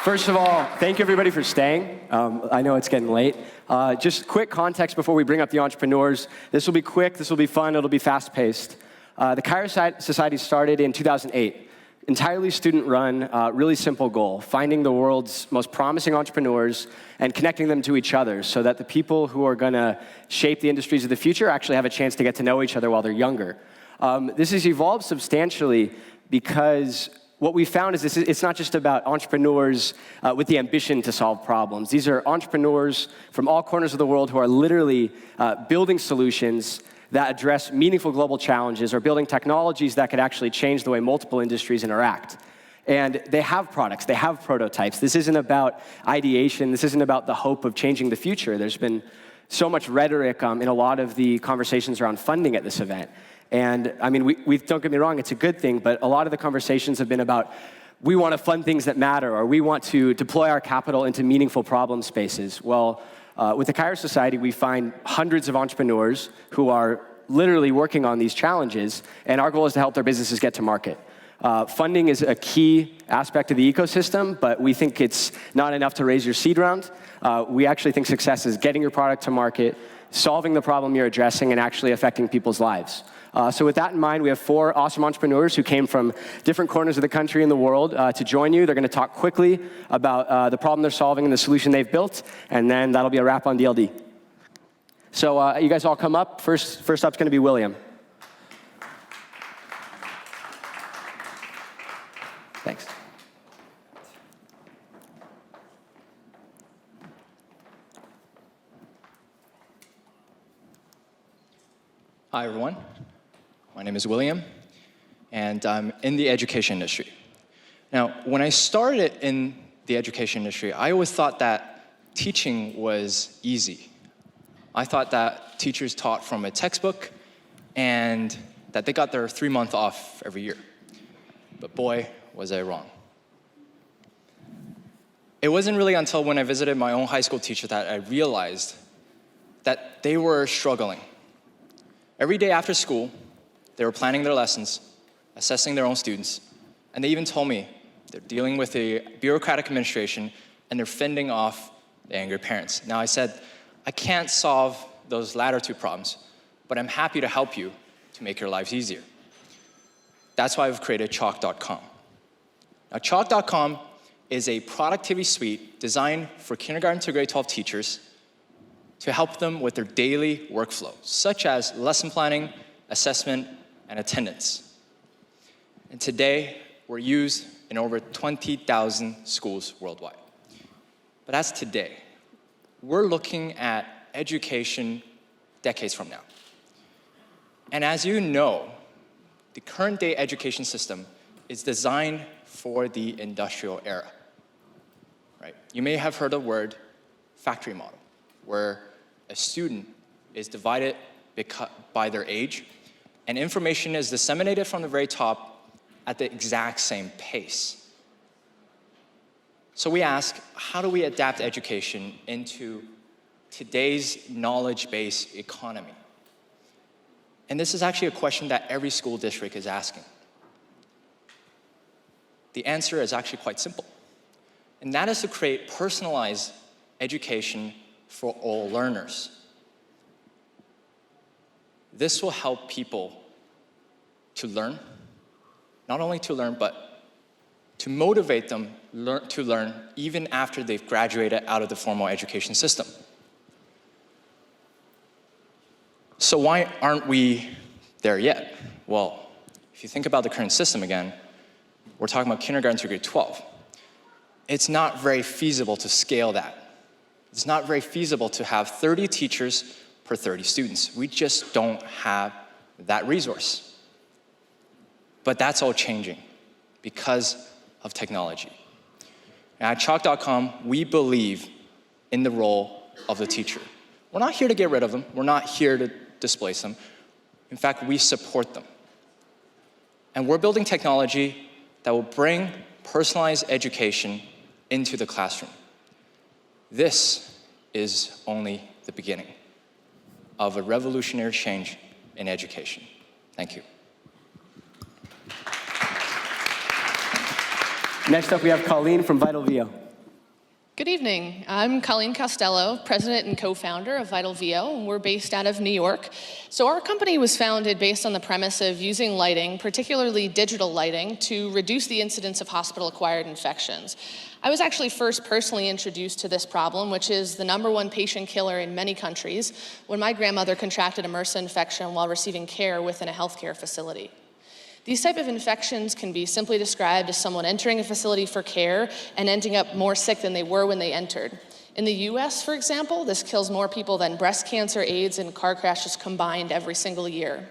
First of all, thank you everybody for staying. I know it's getting late. Just quick context before we bring up the entrepreneurs. This will be quick, this will be fun, it'll be fast-paced. The Cairo Society started in 2008. Entirely student-run, really simple goal, finding the world's most promising entrepreneurs and connecting them to each other so that the people who are gonna shape the industries of the future actually have a chance to get to know each other while they're younger. This has evolved substantially because what we found is it's not just about entrepreneurs with the ambition to solve problems. These are entrepreneurs from all corners of the world who are literally building solutions that address meaningful global challenges or building technologies that could actually change the way multiple industries interact. And they have products, they have prototypes. This isn't about ideation, this isn't about the hope of changing the future. There's been so much rhetoric in a lot of the conversations around funding at this event. And I mean, don't get me wrong, it's a good thing, but a lot of the conversations have been about, we want to fund things that matter, or we want to deploy our capital into meaningful problem spaces. Well, with the Cairo Society, we find hundreds of entrepreneurs who are literally working on these challenges, and our goal is to help their businesses get to market. Funding is a key aspect of the ecosystem, but we think it's not enough to raise your seed round. We actually think success is getting your product to market, solving the problem you're addressing, and actually affecting people's lives. So with that in mind, we have 4 awesome entrepreneurs who came from different corners of the country and the world to join you. They're going to talk quickly about the problem they're solving and the solution they've built, and then that'll be a wrap on DLD. So you guys all come up. First up's going to be William. Thanks. Hi, everyone. My name is William, and I'm in the education industry. Now, when I started in the education industry, I always thought that teaching was easy. I thought that teachers taught from a textbook and that they got their 3-month off every year. But boy, was I wrong. It wasn't really until when I visited my own high school teacher that I realized that they were struggling. Every day after school, they were planning their lessons, assessing their own students, and they even told me they're dealing with a bureaucratic administration and they're fending off the angry parents. Now I said, I can't solve those latter 2 problems, but I'm happy to help you to make your lives easier. That's why I've created Chalk.com. Now Chalk.com is a productivity suite designed for kindergarten to grade 12 teachers to help them with their daily workflow, such as lesson planning, assessment, and attendance. And today, we're used in over 20,000 schools worldwide. But that's today. We're looking at education decades from now. And as you know, the current day education system is designed for the industrial era, right? You may have heard the word factory model, where a student is divided by their age, and information is disseminated from the very top at the exact same pace. So we ask, how do we adapt education into today's knowledge-based economy? And this is actually a question that every school district is asking. The answer is actually quite simple, and that is to create personalized education for all learners. This will help people to learn, not only to learn, but to motivate them to learn even after they've graduated out of the formal education system. So why aren't we there yet? Well, if you think about the current system again, we're talking about kindergarten to grade 12. It's not very feasible to scale that. It's not very feasible to have 30 teachers per 30 students. We just don't have that resource. But that's all changing because of technology. And at Chalk.com, we believe in the role of the teacher. We're not here to get rid of them. We're not here to displace them. In fact, we support them. And we're building technology that will bring personalized education into the classroom. This is only the beginning of a revolutionary change in education. Thank you. Next up, we have Colleen from Vital VO. Good evening. I'm Colleen Costello, president and co-founder of Vital VO, and we're based out of New York. So our company was founded based on the premise of using lighting, particularly digital lighting, to reduce the incidence of hospital-acquired infections. I was actually first personally introduced to this problem, which is the #1 patient killer in many countries, when my grandmother contracted a MRSA infection while receiving care within a healthcare facility. These type of infections can be simply described as someone entering a facility for care and ending up more sick than they were when they entered. In the US, for example, this kills more people than breast cancer, AIDS, and car crashes combined every single year.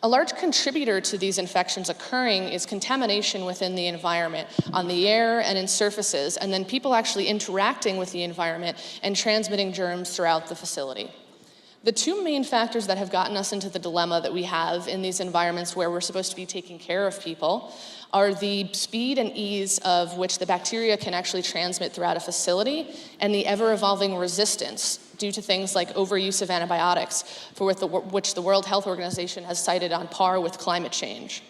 A large contributor to these infections occurring is contamination within the environment, on the air and in surfaces, and then people actually interacting with the environment and transmitting germs throughout the facility. The two main factors that have gotten us into the dilemma that we have in these environments where we're supposed to be taking care of people are the speed and ease of which the bacteria can actually transmit throughout a facility and the ever-evolving resistance due to things like overuse of antibiotics, for which the World Health Organization has cited on par with climate change.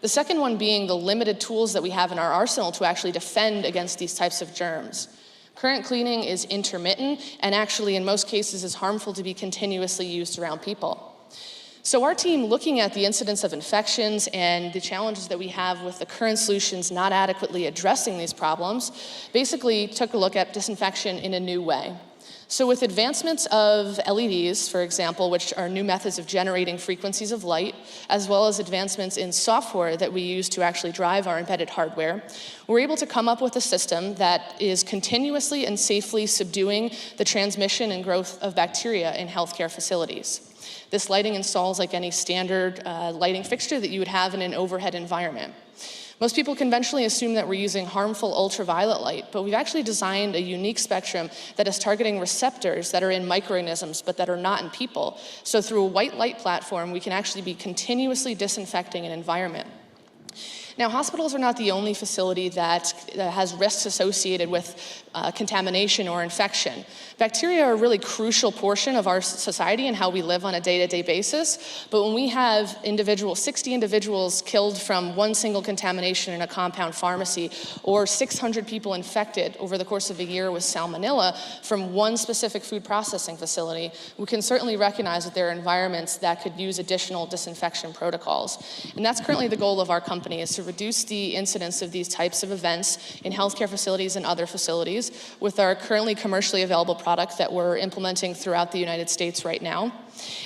The second one being the limited tools that we have in our arsenal to actually defend against these types of germs. Current cleaning is intermittent and actually in most cases is harmful to be continuously used around people. So our team, looking at the incidence of infections and the challenges that we have with the current solutions not adequately addressing these problems, basically took a look at disinfection in a new way. So with advancements of LEDs, for example, which are new methods of generating frequencies of light, as well as advancements in software that we use to actually drive our embedded hardware, we're able to come up with a system that is continuously and safely subduing the transmission and growth of bacteria in healthcare facilities. This lighting installs like any standard lighting fixture that you would have in an overhead environment. Most people conventionally assume that we're using harmful ultraviolet light, but we've actually designed a unique spectrum that is targeting receptors that are in microorganisms but that are not in people. So through a white light platform, we can actually be continuously disinfecting an environment. Now, hospitals are not the only facility that has risks associated with contamination or infection. Bacteria are a really crucial portion of our society and how we live on a day-to-day basis. But when we have 60 individuals killed from one single contamination in a compound pharmacy, or 600 people infected over the course of a year with salmonella from one specific food processing facility, we can certainly recognize that there are environments that could use additional disinfection protocols. And that's currently the goal of our company, is to reduce the incidence of these types of events in healthcare facilities and other facilities with our currently commercially available product that we're implementing throughout the United States right now.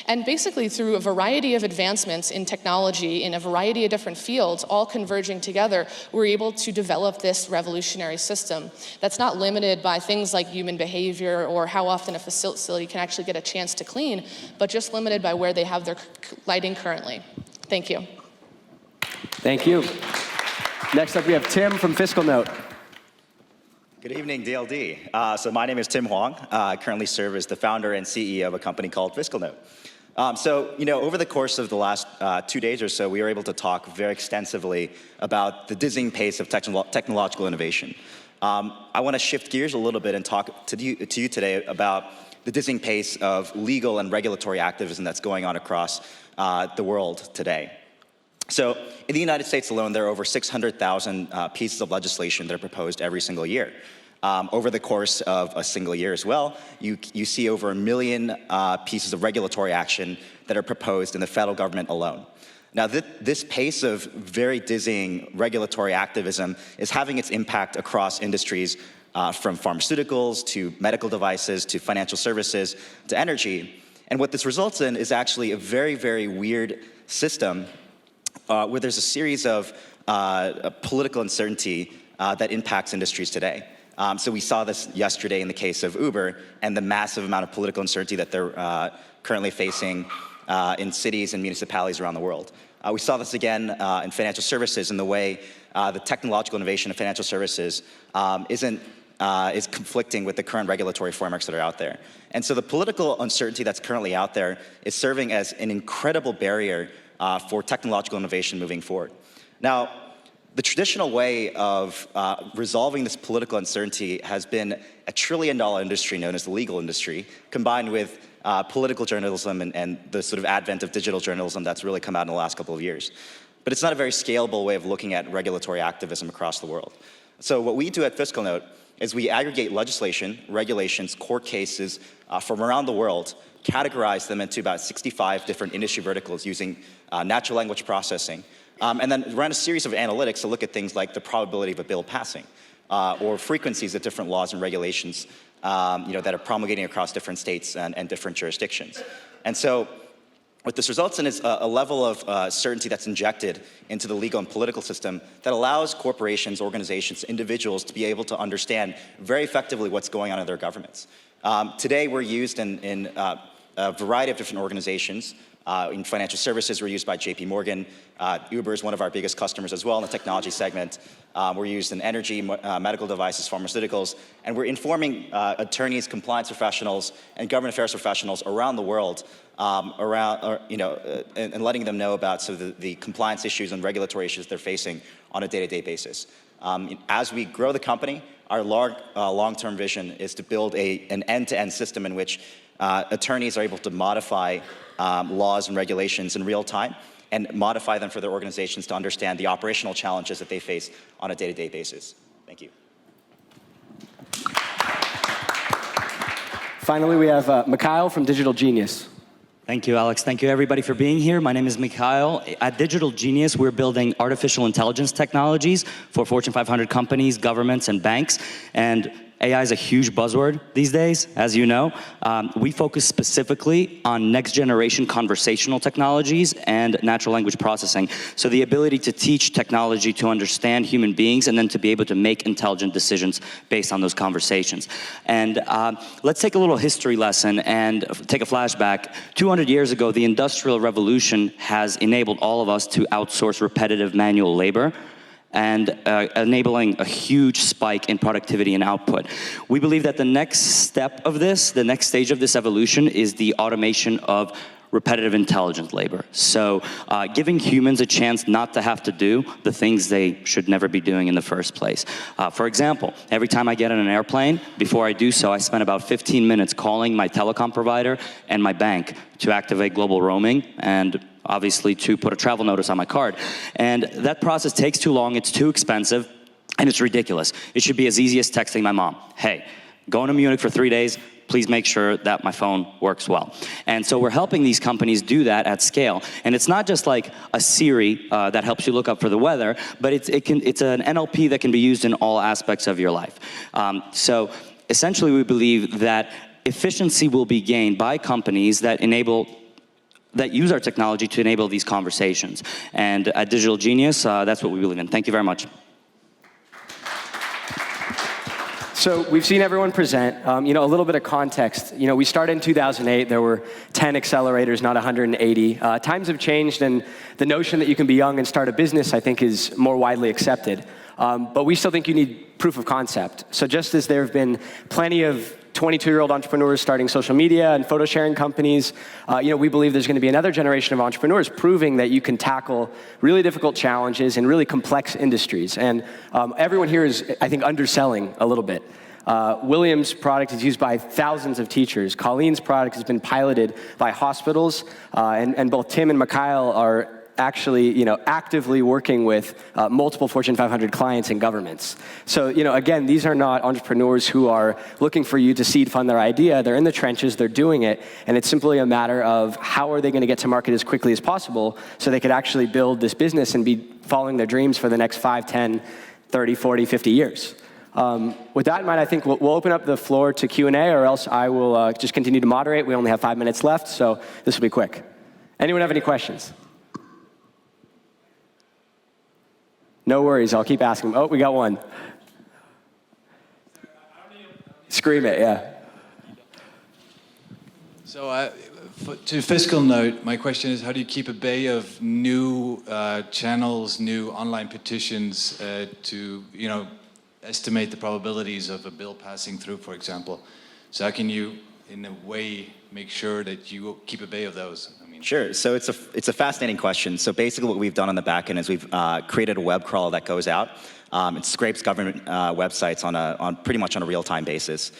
And basically through a variety of advancements in technology in a variety of different fields, all converging together, we're able to develop this revolutionary system that's not limited by things like human behavior or how often a facility can actually get a chance to clean, but just limited by where they have their lighting currently. Thank you. Thank you. Next up, we have Tim from Fiscal Note. Good evening, DLD. So my name is Tim Huang. I currently serve as the founder and CEO of a company called Fiscal Note. Over the course of the last 2 days or so, we were able to talk very extensively about the dizzying pace of technological innovation. I want to shift gears a little bit and talk to you today about the dizzying pace of legal and regulatory activism that's going on across the world today. So in the United States alone, there are over 600,000 pieces of legislation that are proposed every single year. Over the course of a single year as well, you see over 1 million pieces of regulatory action that are proposed in the federal government alone. Now, this pace of very dizzying regulatory activism is having its impact across industries from pharmaceuticals to medical devices to financial services to energy. And what this results in is actually a very, very weird system where there's a series of political uncertainty that impacts industries today. So we saw this yesterday in the case of Uber and the massive amount of political uncertainty that they're currently facing in cities and municipalities around the world. We saw this again in financial services in the way the technological innovation of financial services is conflicting with the current regulatory frameworks that are out there. And so the political uncertainty that's currently out there is serving as an incredible barrier for technological innovation moving forward. Now, the traditional way of resolving this political uncertainty has been a $1 trillion industry known as the legal industry, combined with political journalism and the sort of advent of digital journalism that's really come out in the last couple of years. but it's not a very scalable way of looking at regulatory activism across the world. So what we do at FiscalNote is we aggregate legislation, regulations, court cases from around the world, categorize them into about 65 different industry verticals using natural language processing, and then run a series of analytics to look at things like the probability of a bill passing, or frequencies of different laws and regulations that are promulgating across different states and different jurisdictions. And so what this results in is a level of certainty that's injected into the legal and political system that allows corporations, organizations, individuals to be able to understand very effectively what's going on in their governments. Today, we're used in a variety of different organizations. In financial services, we're used by JP Morgan. Uber is one of our biggest customers as well in the technology segment. We're used in energy, medical devices, pharmaceuticals, and we're informing attorneys, compliance professionals, and government affairs professionals around the world and letting them know about the compliance issues and regulatory issues they're facing on a day-to-day basis. As we grow the company, our long-term vision is to build an end-to-end system in which attorneys are able to modify laws and regulations in real time and modify them for their organizations to understand the operational challenges that they face on a day-to-day basis. Thank you. Finally, we have Mikhail from Digital Genius. Thank you, Alex. Thank you, everybody, for being here. My name is Mikhail. At Digital Genius, we're building artificial intelligence technologies for Fortune 500 companies, governments, and banks. And AI is a huge buzzword these days, as you know. We focus specifically on next-generation conversational technologies and natural language processing. So the ability to teach technology to understand human beings and then to be able to make intelligent decisions based on those conversations. And let's take a little history lesson and take a flashback. 200 years ago, the Industrial Revolution has enabled all of us to outsource repetitive manual labor, and enabling a huge spike in productivity and output. We believe that the next step of this, the next stage of this evolution, is the automation of repetitive intelligent labor. So giving humans a chance not to have to do the things they should never be doing in the first place. For example, every time I get on an airplane, before I do so, I spend about 15 minutes calling my telecom provider and my bank to activate global roaming and obviously to put a travel notice on my card. And that process takes too long, it's too expensive, and it's ridiculous. It should be as easy as texting my mom, hey, going to Munich for 3 days, please make sure that my phone works well. And so we're helping these companies do that at scale. And it's not just like a Siri that helps you look up for the weather, but it's an NLP that can be used in all aspects of your life. So essentially we believe that efficiency will be gained by companies that use our technology to enable these conversations. And at Digital Genius, that's what we believe in. Thank you very much. So we've seen everyone present. A little bit of context. We started in 2008. There were 10 accelerators, not 180. Times have changed, and the notion that you can be young and start a business, I think, is more widely accepted. But we still think you need proof of concept. So just as there have been plenty of 22-year-old entrepreneurs starting social media and photo sharing companies, we believe there's going to be another generation of entrepreneurs proving that you can tackle really difficult challenges in really complex industries. And everyone here is, I think, underselling a little bit. William's product is used by thousands of teachers. Colleen's product has been piloted by hospitals, and both Tim and Mikhail are actually, actively working with multiple Fortune 500 clients and governments. So, again, these are not entrepreneurs who are looking for you to seed fund their idea. They're in the trenches, they're doing it, and it's simply a matter of how are they going to get to market as quickly as possible so they could actually build this business and be following their dreams for the next 5, 10, 30, 40, 50 years. With that in mind, I think we'll open up the floor to Q&A, or else I will just continue to moderate. We only have 5 minutes left, so this will be quick. Anyone have any questions? No worries, I'll keep asking. Oh, we got one. Scream it, yeah. So to FiscalNote, my question is, how do you keep a bay of new channels, new online petitions to estimate the probabilities of a bill passing through, for example? So how can you, in a way, make sure that you keep a bay of those? Sure. So it's a fascinating question. So basically what we've done on the back end is we've created a web crawler that goes out. It scrapes government websites on pretty much on a real-time basis.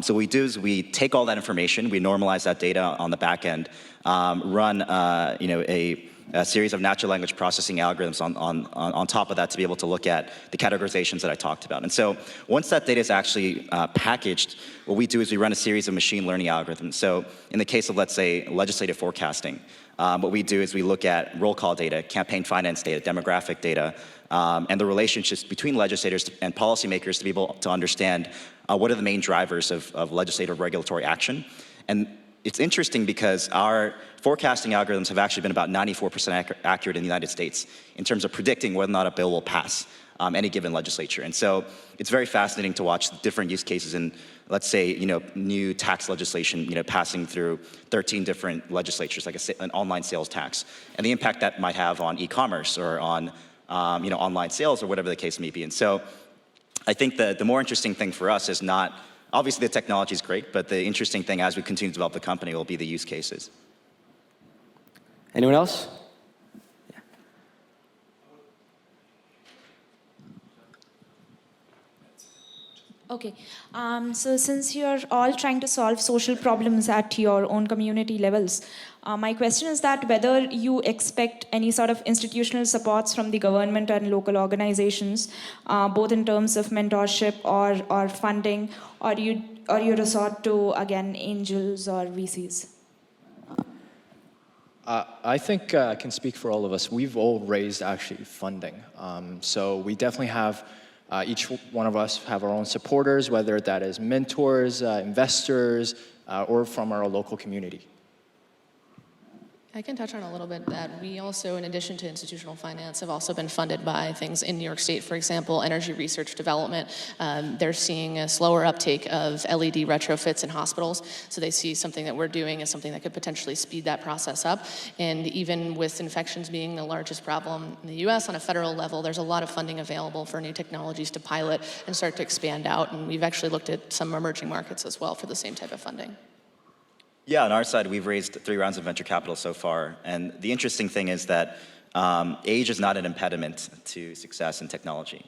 So what we do is we take all that information, we normalize that data on the back end, run a a series of natural language processing algorithms on top of that to be able to look at the categorizations that I talked about. And so once that data is actually packaged, what we do is we run a series of machine learning algorithms. So in the case of, let's say, legislative forecasting, what we do is we look at roll call data, campaign finance data, demographic data, and the relationships between legislators and policymakers to be able to understand what are the main drivers of legislative regulatory action. And it's interesting because our forecasting algorithms have actually been about 94% accurate in the United States in terms of predicting whether or not a bill will pass any given legislature. And so it's very fascinating to watch the different use cases in, let's say, new tax legislation, passing through 13 different legislatures, like an online sales tax, and the impact that might have on e-commerce or on online sales or whatever the case may be. And so I think the more interesting thing for us is not, obviously the technology is great, but the interesting thing as we continue to develop the company will be the use cases. Anyone else? Okay, so since you're all trying to solve social problems at your own community levels, my question is that whether you expect any sort of institutional supports from the government and local organizations, both in terms of mentorship or funding, or you resort to, again, angels or VCs? I think I can speak for all of us. We've all raised actually funding. So we definitely have, each one of us have our own supporters, whether that is mentors, investors, or from our local community. I can touch on a little bit that we also, in addition to institutional finance, have also been funded by things in New York State. For example, energy research development. They're seeing a slower uptake of LED retrofits in hospitals, so they see something that we're doing as something that could potentially speed that process up. And even with infections being the largest problem in the US on a federal level, there's a lot of funding available for new technologies to pilot and start to expand out. And we've actually looked at some emerging markets as well for the same type of funding. Yeah, on our side, we've raised 3 rounds of venture capital so far. And the interesting thing is that age is not an impediment to success in technology.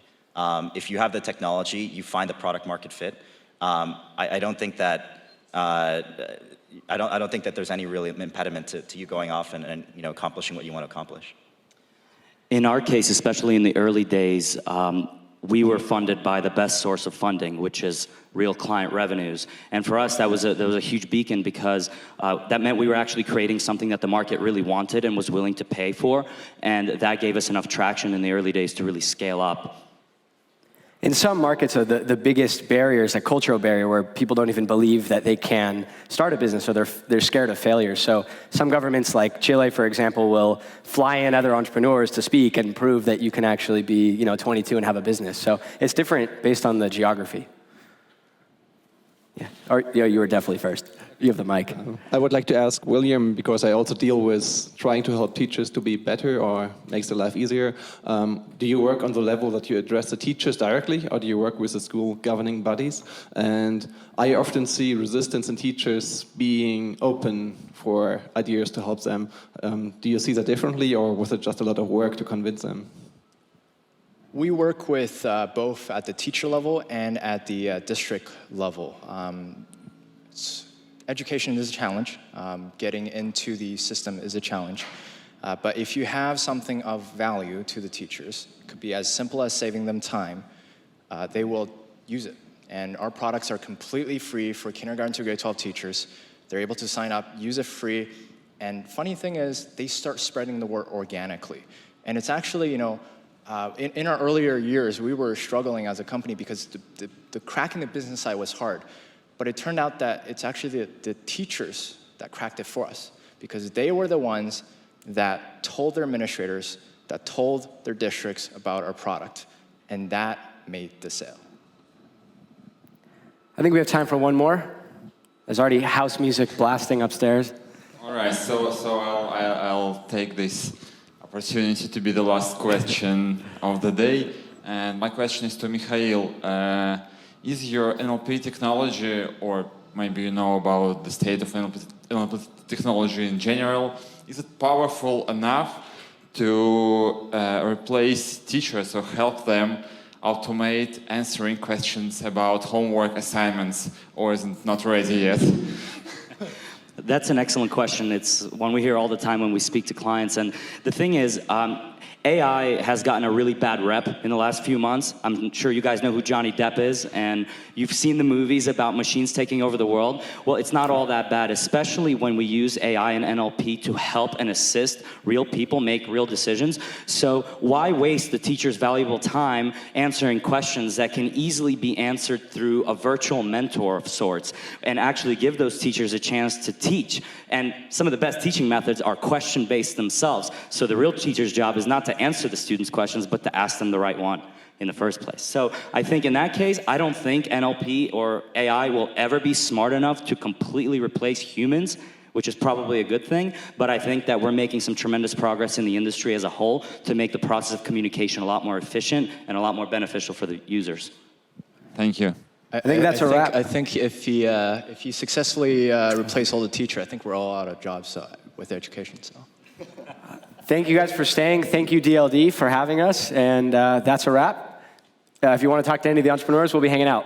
If you have the technology, you find the product market fit. I don't think that I don't think that there's any really impediment to you going off and accomplishing what you want to accomplish. In our case, especially in the early days, we were funded by the best source of funding, which is real client revenues. And for us, that was a huge beacon because that meant we were actually creating something that the market really wanted and was willing to pay for. And that gave us enough traction in the early days to really scale up. In some markets, the biggest barrier is a cultural barrier where people don't even believe that they can start a business, or they're scared of failure. So some governments like Chile, for example, will fly in other entrepreneurs to speak and prove that you can actually be 22 and have a business. So it's different based on the geography. Yeah, you were definitely first. You have the mic. I would like to ask William, because I also deal with trying to help teachers to be better or makes their life easier. Do you work on the level that you address the teachers directly, or do you work with the school governing bodies? And I often see resistance in teachers being open for ideas to help them. Do you see that differently, or was it just a lot of work to convince them? We work with both at the teacher level and at the district level. Education is a challenge. Getting into the system is a challenge. But if you have something of value to the teachers, it could be as simple as saving them time, they will use it. And our products are completely free for kindergarten to grade 12 teachers. They're able to sign up, use it free, and funny thing is, they start spreading the word organically. And it's actually, in our earlier years, we were struggling as a company because the cracking the business side was hard. But it turned out that it's actually the teachers that cracked it for us, because they were the ones that told their administrators, that told their districts about our product, and that made the sale. I think we have time for one more. There's already house music blasting upstairs. All right, so I'll take this opportunity to be the last question of the day. And my question is to Mikhail. Is your NLP technology, or maybe you know about the state of NLP technology in general, is it powerful enough to replace teachers or help them automate answering questions about homework assignments, or is it not ready yet? That's an excellent question. It's one we hear all the time when we speak to clients. And the thing is, AI has gotten a really bad rep in the last few months. I'm sure you guys know who Johnny Depp is, and you've seen the movies about machines taking over the world. Well, it's not all that bad, especially when we use AI and NLP to help and assist real people make real decisions. So why waste the teacher's valuable time answering questions that can easily be answered through a virtual mentor of sorts, and actually give those teachers a chance to teach? And some of the best teaching methods are question-based themselves. So the real teacher's job is not to answer the students' questions, but to ask them the right one in the first place. So I think in that case, I don't think NLP or AI will ever be smart enough to completely replace humans, which is probably a good thing, but I think that we're making some tremendous progress in the industry as a whole to make the process of communication a lot more efficient and a lot more beneficial for the users. Thank you. I think that's a wrap. I think if you successfully replace all the teacher, I think we're all out of jobs with education. So. Thank you guys for staying. Thank you, DLD, for having us. And that's a wrap. If you want to talk to any of the entrepreneurs, we'll be hanging out.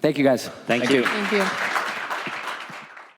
Thank you, guys. Thank you. Thank you.